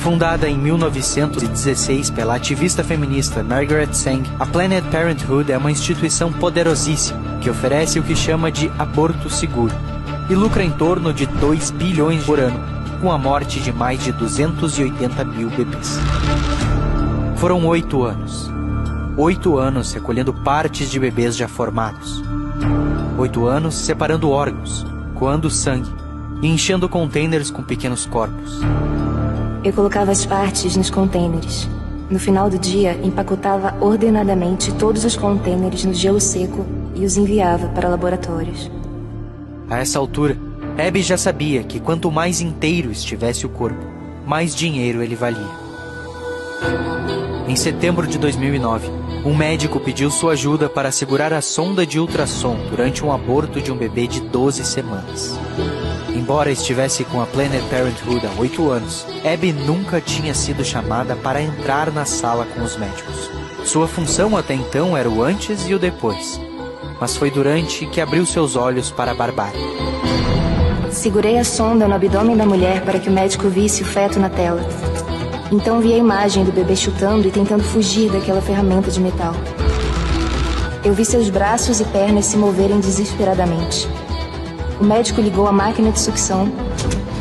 Fundada em 1916 pela ativista feminista Margaret Sanger, a Planned Parenthood é uma instituição poderosíssima que oferece o que chama de aborto seguro e lucra em torno de 2 bilhões por ano, com a morte de mais de 280 mil bebês. Foram 8 anos. 8 anos recolhendo partes de bebês já formados. 8 anos separando órgãos, coando sangue e enchendo containers com pequenos corpos. Eu colocava as partes nos contêineres. No final do dia, empacotava ordenadamente todos os contêineres no gelo seco e os enviava para laboratórios. A essa altura, Abby já sabia que quanto mais inteiro estivesse o corpo, mais dinheiro ele valia. Em setembro de 2009, um médico pediu sua ajuda para segurar a sonda de ultrassom durante um aborto de um bebê de 12 semanas. Embora estivesse com a Planned Parenthood há 8 anos, Abby nunca tinha sido chamada para entrar na sala com os médicos. Sua função até então era o antes e o depois. Mas foi durante que abriu seus olhos para a barbárie. Segurei a sonda no abdômen da mulher para que o médico visse o feto na tela. Então vi a imagem do bebê chutando e tentando fugir daquela ferramenta de metal. Eu vi seus braços e pernas se moverem desesperadamente. O médico ligou a máquina de sucção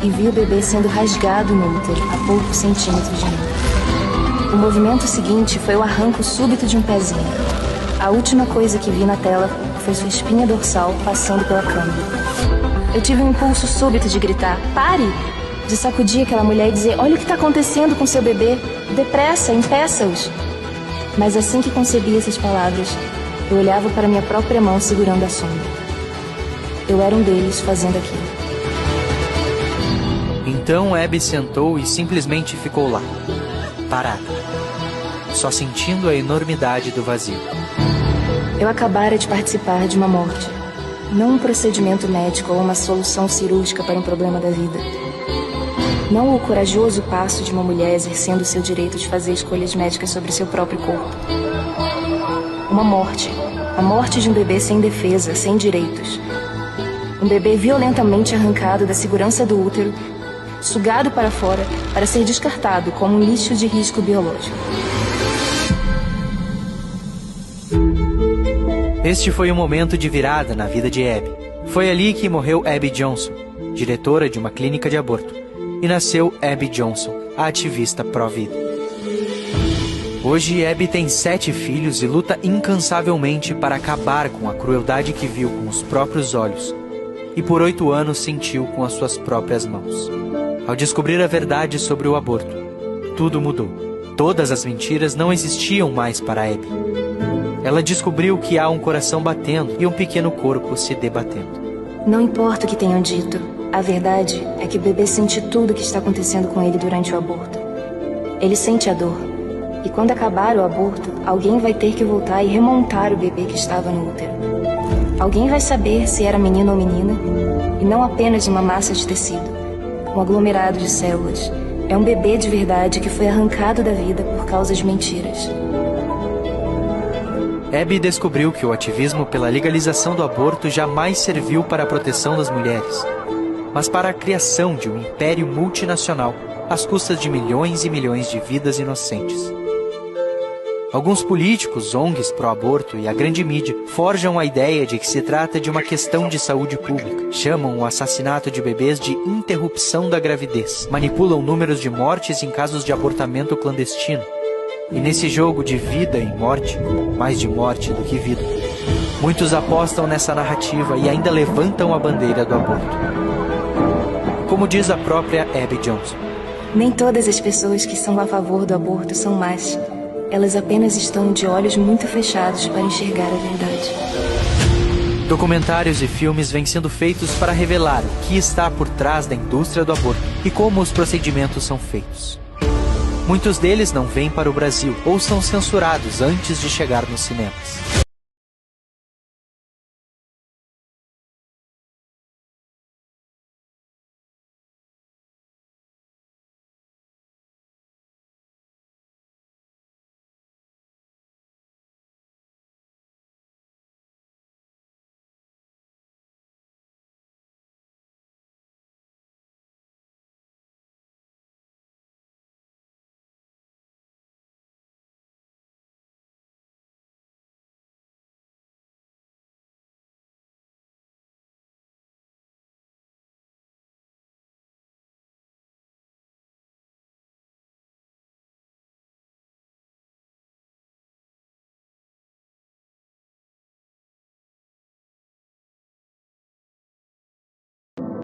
e viu o bebê sendo rasgado no útero a poucos centímetros de mim. O movimento seguinte foi o arranco súbito de um pezinho. A última coisa que vi na tela foi sua espinha dorsal passando pela câmera. Eu tive um impulso súbito de gritar, "Pare!", de sacudir aquela mulher e dizer, "Olha o que está acontecendo com seu bebê, depressa, impeça-os!". Mas assim que concebi essas palavras, eu olhava para minha própria mão segurando a sonda. Eu era um deles fazendo aquilo. Então Abby sentou e simplesmente ficou lá, parada, só sentindo a enormidade do vazio. Eu acabara de participar de uma morte. Não um procedimento médico ou uma solução cirúrgica para um problema da vida. Não o corajoso passo de uma mulher exercendo seu direito de fazer escolhas médicas sobre seu próprio corpo. Uma morte. A morte de um bebê sem defesa, sem direitos. Um bebê violentamente arrancado da segurança do útero, sugado para fora para ser descartado como um lixo de risco biológico. Este foi um momento de virada na vida de Abby. Foi ali que morreu Abby Johnson, diretora de uma clínica de aborto, e nasceu Abby Johnson, a ativista pró-vida. Hoje, Abby tem 7 filhos e luta incansavelmente para acabar com a crueldade que viu com os próprios olhos e por 8 anos sentiu com as suas próprias mãos. Ao descobrir a verdade sobre o aborto, tudo mudou. Todas as mentiras não existiam mais para Abby. Ela descobriu que há um coração batendo e um pequeno corpo se debatendo. Não importa o que tenham dito, a verdade é que o bebê sente tudo o que está acontecendo com ele durante o aborto. Ele sente a dor. E quando acabar o aborto, alguém vai ter que voltar e remontar o bebê que estava no útero. Alguém vai saber se era menino ou menina, e não apenas uma massa de tecido, um aglomerado de células. É um bebê de verdade que foi arrancado da vida por causa de mentiras. Abby descobriu que o ativismo pela legalização do aborto jamais serviu para a proteção das mulheres, mas para a criação de um império multinacional às custas de milhões e milhões de vidas inocentes. Alguns políticos, ONGs pró-aborto e a grande mídia forjam a ideia de que se trata de uma questão de saúde pública. Chamam o assassinato de bebês de interrupção da gravidez. Manipulam números de mortes em casos de abortamento clandestino. E nesse jogo de vida e morte, mais de morte do que vida, muitos apostam nessa narrativa e ainda levantam a bandeira do aborto. Como diz a própria Abby Johnson. Nem todas as pessoas que são a favor do aborto são más. Elas apenas estão de olhos muito fechados para enxergar a verdade. Documentários e filmes vêm sendo feitos para revelar o que está por trás da indústria do aborto e como os procedimentos são feitos. Muitos deles não vêm para o Brasil ou são censurados antes de chegar nos cinemas.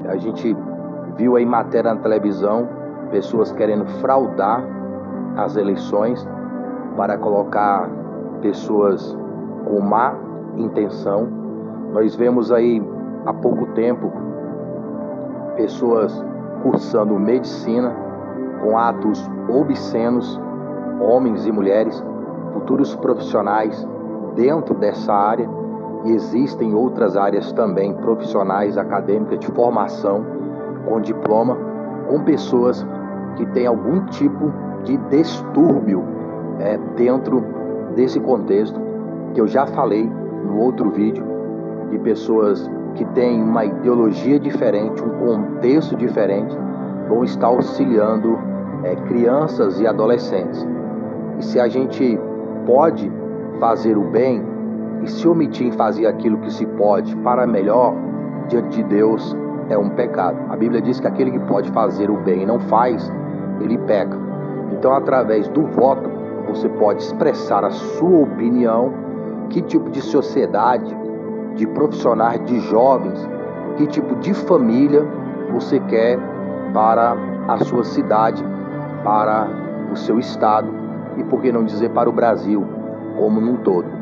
A gente viu aí matéria na televisão, pessoas querendo fraudar as eleições para colocar pessoas com má intenção. Nós vemos aí há pouco tempo pessoas cursando medicina com atos obscenos, homens e mulheres, futuros profissionais dentro dessa área, e existem outras áreas também profissionais, acadêmicas, de formação, com diploma, com pessoas que têm algum tipo de distúrbio dentro desse contexto, que eu já falei no outro vídeo, de pessoas que têm uma ideologia diferente, um contexto diferente, vão estar auxiliando crianças e adolescentes. E se a gente pode fazer o bem e se omitir em fazer aquilo que se pode para melhor, diante de Deus é um pecado. A Bíblia diz que aquele que pode fazer o bem e não faz, ele peca. Então, através do voto, você pode expressar a sua opinião, que tipo de sociedade, de profissionais, de jovens, que tipo de família você quer para a sua cidade, para o seu estado e, por que não dizer, para o Brasil como num todo.